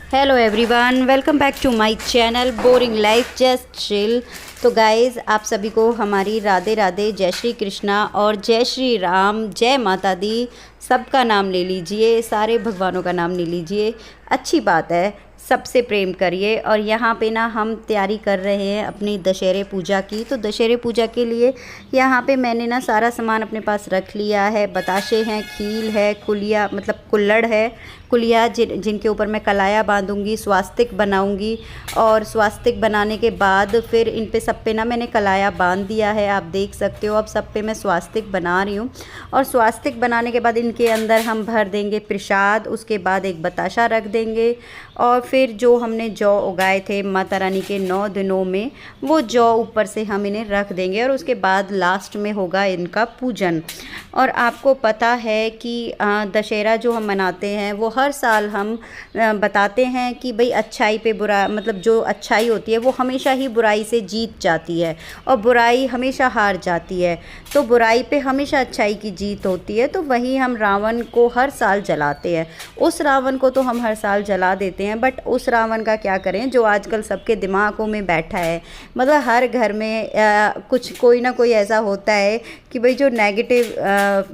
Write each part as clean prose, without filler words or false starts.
Hello everyone, welcome back to my channel boring life just chill. तो guys, आप सभी को हमारी राधे राधे, जय श्री कृष्णा और जय श्री राम, जय माता दी। सबका नाम ले लीजिए, सारे भगवानों का नाम ले लीजिए, अच्छी बात है। सबसे प्रेम करिए। और यहाँ पे ना हम तैयारी कर रहे हैं अपनी दशहरे पूजा की। तो दशहरे पूजा के लिए यहाँ पे मैंने ना सारा सामान अपने पास रख लिया है। बताशे हैं, खील है, कुलिया मतलब कुल्हड़ है, कुलिया जिनके ऊपर मैं कलाया बांधूंगी, स्वास्तिक बनाऊंगी। और स्वास्तिक बनाने के बाद फिर इन पे सब पे ना मैंने कलाया बांध दिया है, आप देख सकते हो। अब सब पे मैं स्वास्तिक बना रही हूँ। और स्वास्तिक बनाने के बाद इनके अंदर हम भर देंगे प्रसाद, उसके बाद एक बताशा रख देंगे। और फिर जो हमने जौ उगाए थे माता रानी के 9 दिनों में, वो जौ ऊपर से हम इन्हें रख देंगे। और उसके बाद लास्ट में होगा इनका पूजन। और आपको पता है कि दशहरा जो हम मनाते हैं वो हर साल हम बताते हैं कि भाई अच्छाई पे बुरा, मतलब जो अच्छाई होती है वो हमेशा ही बुराई से जीत जाती है और बुराई हमेशा हार जाती है। तो बुराई पे हमेशा अच्छाई की जीत होती है। तो वही हम रावण को हर साल जलाते हैं। उस रावण को तो हम हर साल जला देते हैं, बट उस रावण का क्या करें जो आजकल सबके दिमागों में बैठा है। मतलब हर घर में कुछ कोई ना कोई ऐसा होता है कि भाई जो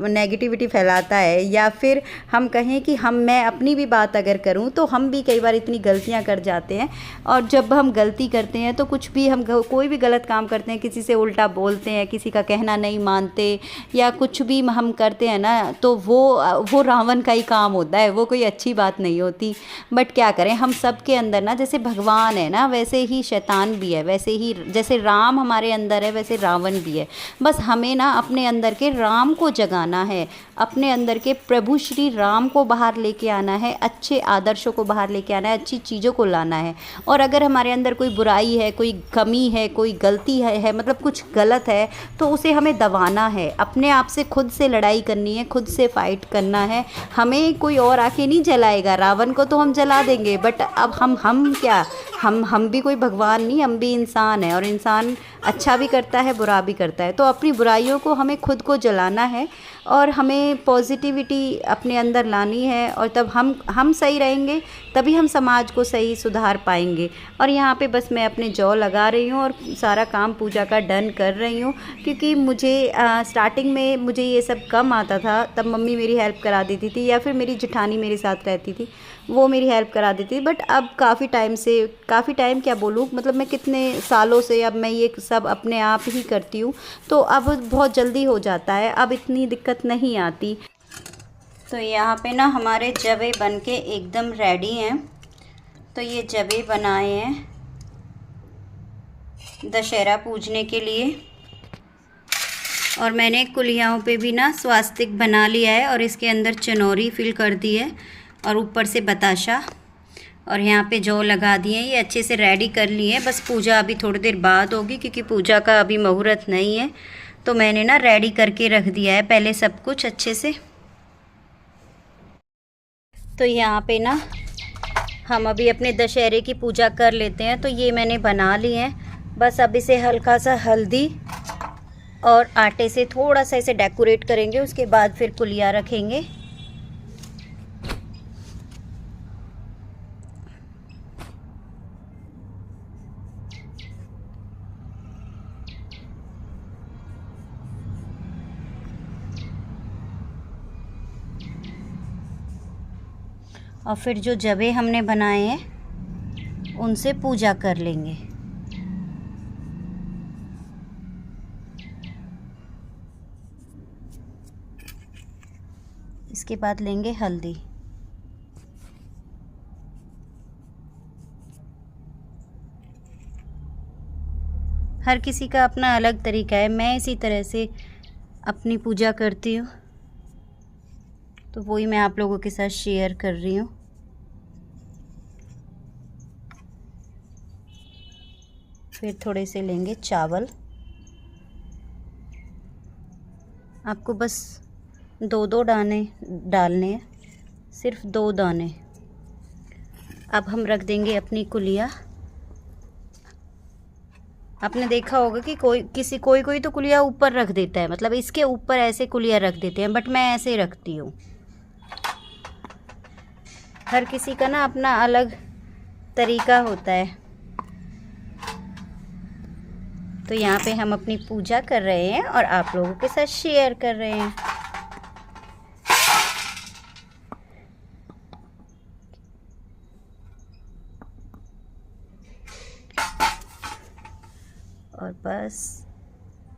नेगेटिविटी फैलाता है, या फिर हम कहें कि मैं अपनी भी बात अगर करूं तो हम भी कई बार इतनी गलतियां कर जाते हैं। और जब हम गलती करते हैं तो कुछ भी हम कोई भी गलत काम करते हैं, किसी से उल्टा बोलते हैं, किसी का कहना नहीं मानते, या कुछ भी हम करते हैं ना, तो वो रावण का ही काम होता है, वो कोई अच्छी बात नहीं होती। बट क्या करें, हम सब के अंदर ना जैसे भगवान है ना, वैसे ही शैतान भी है, वैसे ही जैसे राम हमारे अंदर है वैसे रावण भी है। बस हमें ना अपने अंदर के राम को जगाना है, अपने अंदर के प्रभु श्री राम को बाहर लेके आना है, अच्छे आदर्शों को बाहर लेके आना है, अच्छी चीज़ों को लाना है। और अगर हमारे अंदर कोई बुराई है, कोई कमी है, कोई गलती है मतलब कुछ गलत है, तो उसे हमें दबाना है। अपने आप से खुद से लड़ाई करनी है, खुद से फाइट करना है। हमें कोई और आके नहीं जलाएगा। रावण को तो हम जला देंगे, बट अब हम क्या, हम भी कोई भगवान नहीं, हम भी इंसान है। और इंसान अच्छा भी करता है, बुरा भी करता है। तो अपनी बुराइयों को हमें खुद को जलाना है और हमें पॉजिटिविटी अपने अंदर लानी है। और तब हम सही रहेंगे, तभी हम समाज को सही सुधार पाएंगे। और यहाँ पे बस मैं अपने जौ लगा रही हूँ और सारा काम पूजा का डन कर रही हूँ। क्योंकि मुझे स्टार्टिंग में मुझे ये सब कम आता था, तब मम्मी मेरी हेल्प करा देती थी, या फिर मेरी जेठानी मेरे साथ रहती थी, वो मेरी हेल्प करा देती थी। बट अब काफ़ी टाइम क्या बोलूँ, मतलब मैं कितने सालों से अब मैं ये सब अपने आप ही करती हूँ। तो अब बहुत जल्दी हो जाता है, अब इतनी दिक्कत नहीं आती। तो यहाँ पे ना हमारे जवे बन के एकदम रेडी हैं। तो ये जवे बनाए हैं दशहरा पूजने के लिए। और मैंने कुलियाओं पे भी ना स्वास्तिक बना लिया है और इसके अंदर चनौरी फिल कर दी है और ऊपर से बताशा, और यहाँ पे जौ लगा दिए हैं। ये अच्छे से रेडी कर लिए हैं। बस पूजा अभी थोड़ी देर बाद होगी, क्योंकि पूजा का अभी मुहूर्त नहीं है। तो मैंने ना रेडी करके रख दिया है पहले सब कुछ अच्छे से। तो यहाँ पे ना हम अभी अपने दशहरे की पूजा कर लेते हैं। तो ये मैंने बना लिए हैं। बस अब इसे हल्का सा हल्दी और आटे से थोड़ा सा इसे डेकोरेट करेंगे, उसके बाद फिर कुलिया रखेंगे। और फिर जो जवे हमने बनाए हैं उनसे पूजा कर लेंगे। इसके बाद लेंगे हल्दी। हर किसी का अपना अलग तरीका है, मैं इसी तरह से अपनी पूजा करती हूँ, तो वही मैं आप लोगों के साथ शेयर कर रही हूँ। फिर थोड़े से लेंगे चावल। आपको बस 2-2 दाने डालने हैं, सिर्फ 2 दाने। अब हम रख देंगे अपनी कुलिया। आपने देखा होगा कि कोई तो कुलिया ऊपर रख देता है, मतलब इसके ऊपर ऐसे कुलिया रख देते हैं, बट मैं ऐसे रखती हूँ। हर किसी का ना अपना अलग तरीका होता है। तो यहाँ पे हम अपनी पूजा कर रहे हैं और आप लोगों के साथ शेयर कर रहे हैं। और बस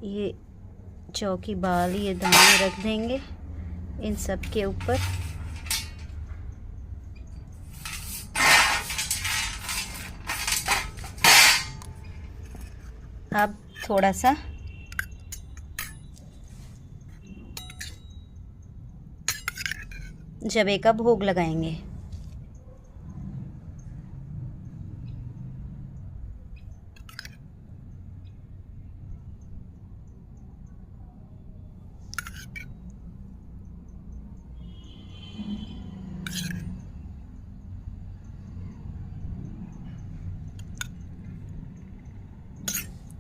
ये चौकी बाल, ये दाने रख देंगे इन सब के ऊपर। अब थोड़ा सा जवे का भोग लगाएंगे।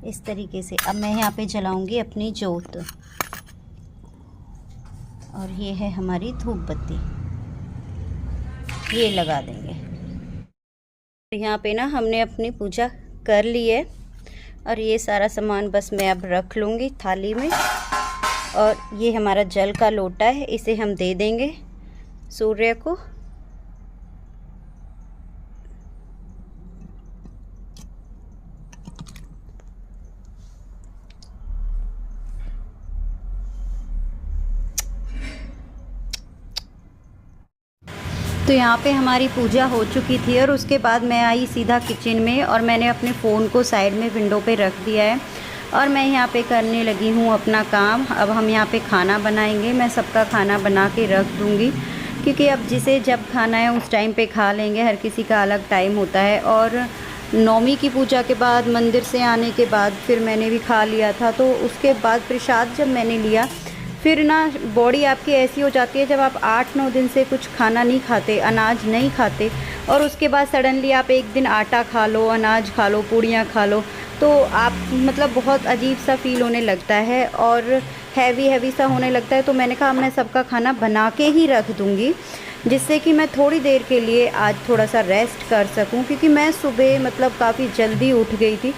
इस तरीके से अब मैं यहाँ पे जलाऊंगी अपनी जोत। और ये है हमारी धूप बत्ती, ये लगा देंगे। यहाँ पे ना हमने अपनी पूजा कर ली है और ये सारा सामान बस मैं अब रख लूँगी थाली में। और ये हमारा जल का लोटा है, इसे हम दे देंगे सूर्य को। तो यहाँ पे हमारी पूजा हो चुकी थी और उसके बाद मैं आई सीधा किचन में और मैंने अपने फ़ोन को साइड में विंडो पे रख दिया है और मैं यहाँ पे करने लगी हूँ अपना काम। अब हम यहाँ पे खाना बनाएंगे, मैं सबका खाना बना के रख दूँगी क्योंकि अब जिसे जब खाना है उस टाइम पे खा लेंगे, हर किसी का अलग टाइम होता है। और नौमी की पूजा के बाद मंदिर से आने के बाद फिर मैंने भी खा लिया था, तो उसके बाद प्रसाद जब मैंने लिया फिर ना बॉडी आपकी ऐसी हो जाती है जब आप 8-9 दिन से कुछ खाना नहीं खाते, अनाज नहीं खाते और उसके बाद सडनली आप एक दिन आटा खा लो, अनाज खा लो, पूड़ियाँ खा लो, तो आप मतलब बहुत अजीब सा फील होने लगता है और हैवी सा होने लगता है। तो मैंने कहा मैं सबका खाना बना के ही रख दूँगी जिससे कि मैं थोड़ी देर के लिए आज थोड़ा सा रेस्ट कर सकूँ, क्योंकि मैं सुबह मतलब काफ़ी जल्दी उठ गई थी।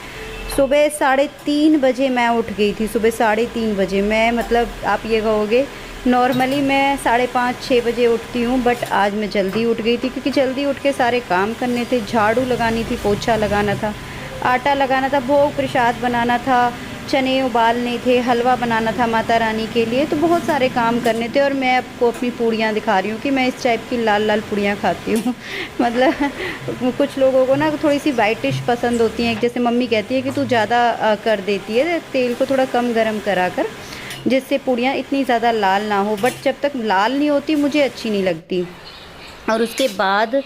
सुबह 3:30 बजे मैं उठ गई थी। सुबह 3:30 बजे मैं मतलब आप ये कहोगे नॉर्मली मैं 5:30-6 बजे उठती हूँ, बट आज मैं जल्दी उठ गई थी क्योंकि जल्दी उठ के सारे काम करने थे। झाड़ू लगानी थी, पोछा लगाना था, आटा लगाना था, भोग प्रसाद बनाना था, चने उबालने थे, हलवा बनाना था माता रानी के लिए, तो बहुत सारे काम करने थे। और मैं आपको अपनी पूड़ियाँ दिखा रही हूँ कि मैं इस टाइप की लाल लाल पूड़ियाँ खाती हूँ मतलब कुछ लोगों को ना थोड़ी सी वाइटिश पसंद होती हैं, जैसे मम्मी कहती है कि तू ज़्यादा कर देती है, तेल को थोड़ा कम गरम करा कर जिससे पूड़ियाँ इतनी ज़्यादा लाल ना हो। बट जब तक लाल नहीं होती मुझे अच्छी नहीं लगती। और उसके बाद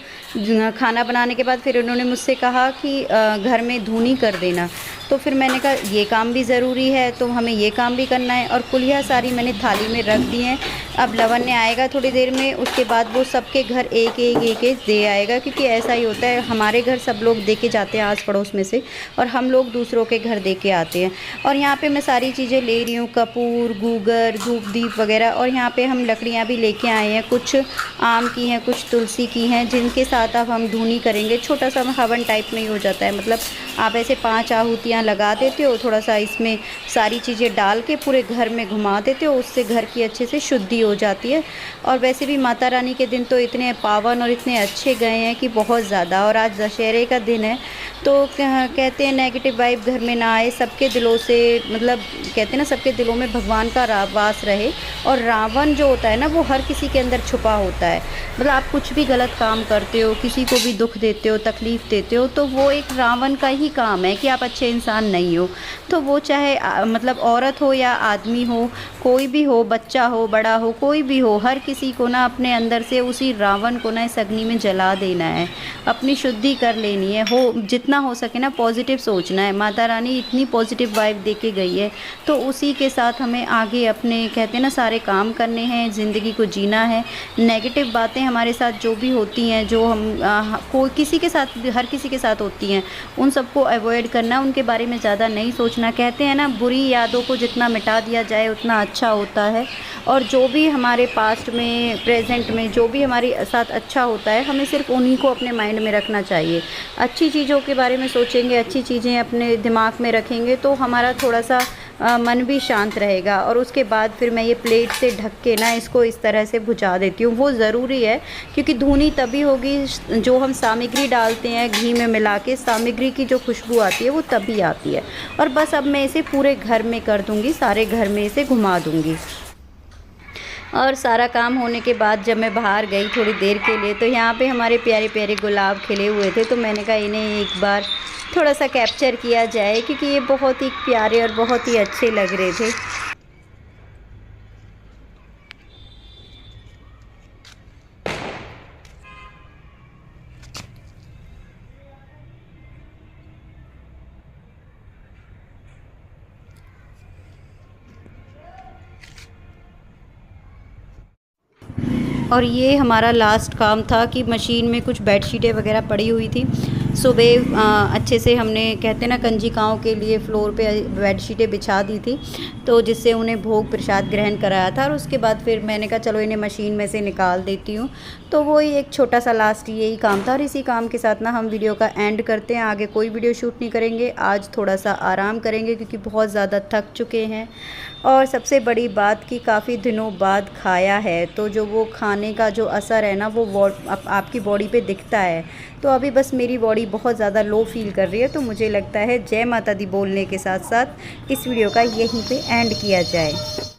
खाना बनाने के बाद फिर उन्होंने मुझसे कहा कि घर में धूनी कर देना, तो फिर मैंने कहा ये काम भी ज़रूरी है तो हमें ये काम भी करना है। और कुलिया सारी मैंने थाली में रख दी हैं। अब लवन्य आएगा थोड़ी देर में, उसके बाद वो सबके घर एक एक दे आएगा, क्योंकि ऐसा ही होता है, हमारे घर सब लोग दे के जाते हैं आस पड़ोस में से और हम लोग दूसरों के घर दे के आते हैं। और यहाँ पे मैं सारी चीज़ें ले रही हूँ, कपूर, गूगर, धूप दीप वगैरह। और यहाँ पे हम लकड़ियाँ भी लेके आए हैं, कुछ आम की हैं, कुछ तुलसी की हैं, जिनके साथ अब हम धूनी करेंगे। छोटा सा हवन टाइप में ही हो जाता है, मतलब आप ऐसे 5 आहुतियाँ लगा देते हो, थोड़ा सा इसमें सारी चीज़ें डाल के पूरे घर में घुमा देते हो, उससे घर की अच्छे से शुद्धि हो जाती है। और वैसे भी माता रानी के दिन तो इतने पावन और इतने अच्छे गए हैं कि बहुत ज़्यादा। और आज दशहरे का दिन है, तो कहते हैं नेगेटिव वाइब घर में ना आए, सबके दिलों से मतलब कहते हैं ना सबके दिलों में भगवान का वास रहे। और रावण जो होता है ना वो हर किसी के अंदर छुपा होता है, मतलब आप कुछ भी गलत काम करते हो, किसी को भी दुख देते हो, तकलीफ़ देते हो, तो वो एक रावण का ही काम है कि आप अच्छे इंसान नहीं हो। तो वो चाहे मतलब औरत हो या आदमी हो, कोई भी हो, बच्चा हो, बड़ा हो, कोई भी हो, हर किसी को ना अपने अंदर से उसी रावण को ना इस अग्नि में जला देना है, अपनी शुद्धि कर लेनी है। हो जितना जितना हो सके ना पॉजिटिव सोचना है। माता रानी इतनी पॉजिटिव वाइब दे के गई है, तो उसी के साथ हमें आगे अपने कहते हैं ना सारे काम करने हैं, ज़िंदगी को जीना है। नेगेटिव बातें हमारे साथ जो भी होती हैं, जो हम कोई किसी के साथ, हर किसी के साथ होती हैं, उन सबको अवॉइड करना, उनके बारे में ज़्यादा नहीं सोचना। कहते हैं ना बुरी यादों को जितना मिटा दिया जाए उतना अच्छा होता है। और जो भी हमारे पास्ट में, प्रेजेंट में जो भी हमारे साथ अच्छा होता है, हमें सिर्फ उन्हीं को अपने माइंड में रखना चाहिए। अच्छी चीज़ों के बारे में सोचेंगे, अच्छी चीज़ें अपने दिमाग में रखेंगे तो हमारा थोड़ा सा मन भी शांत रहेगा। और उसके बाद फिर मैं ये प्लेट से ढक के ना इसको इस तरह से भुजा देती हूँ। वो ज़रूरी है क्योंकि धुनी तभी होगी जो हम सामग्री डालते हैं घी में मिला के, सामग्री की जो खुशबू आती है वो तभी आती है। और बस अब मैं इसे पूरे घर में कर दूँगी, सारे घर में इसे घुमा दूँगी। और सारा काम होने के बाद जब मैं बाहर गई थोड़ी देर के लिए, तो यहाँ पे हमारे प्यारे प्यारे गुलाब खिले हुए थे, तो मैंने कहा इन्हें एक बार थोड़ा सा कैप्चर किया जाए क्योंकि ये बहुत ही प्यारे और बहुत ही अच्छे लग रहे थे। और ये हमारा लास्ट काम था कि मशीन में कुछ बेडशीटें वगैरह पड़ी हुई थी। सुबह अच्छे से हमने कहते हैं ना कंजिकाओं के लिए फ्लोर पे बेडशीटें बिछा दी थी, तो जिससे उन्हें भोग प्रसाद ग्रहण कराया था। और उसके बाद फिर मैंने कहा चलो इन्हें मशीन में से निकाल देती हूँ। तो वही एक छोटा सा लास्ट यही काम था। और इसी काम के साथ ना हम वीडियो का एंड करते हैं। आगे कोई वीडियो शूट नहीं करेंगे, आज थोड़ा सा आराम करेंगे क्योंकि बहुत ज़्यादा थक चुके हैं। और सबसे बड़ी बात कि काफ़ी दिनों बाद खाया है, तो जो वो खाने का जो असर है ना वो आपकी बॉडी पे दिखता है। तो अभी बस मेरी बॉडी बहुत ज़्यादा लो फील कर रही है, तो मुझे लगता है जय माता दी बोलने के साथ साथ इस वीडियो का यहीं पे एंड किया जाए।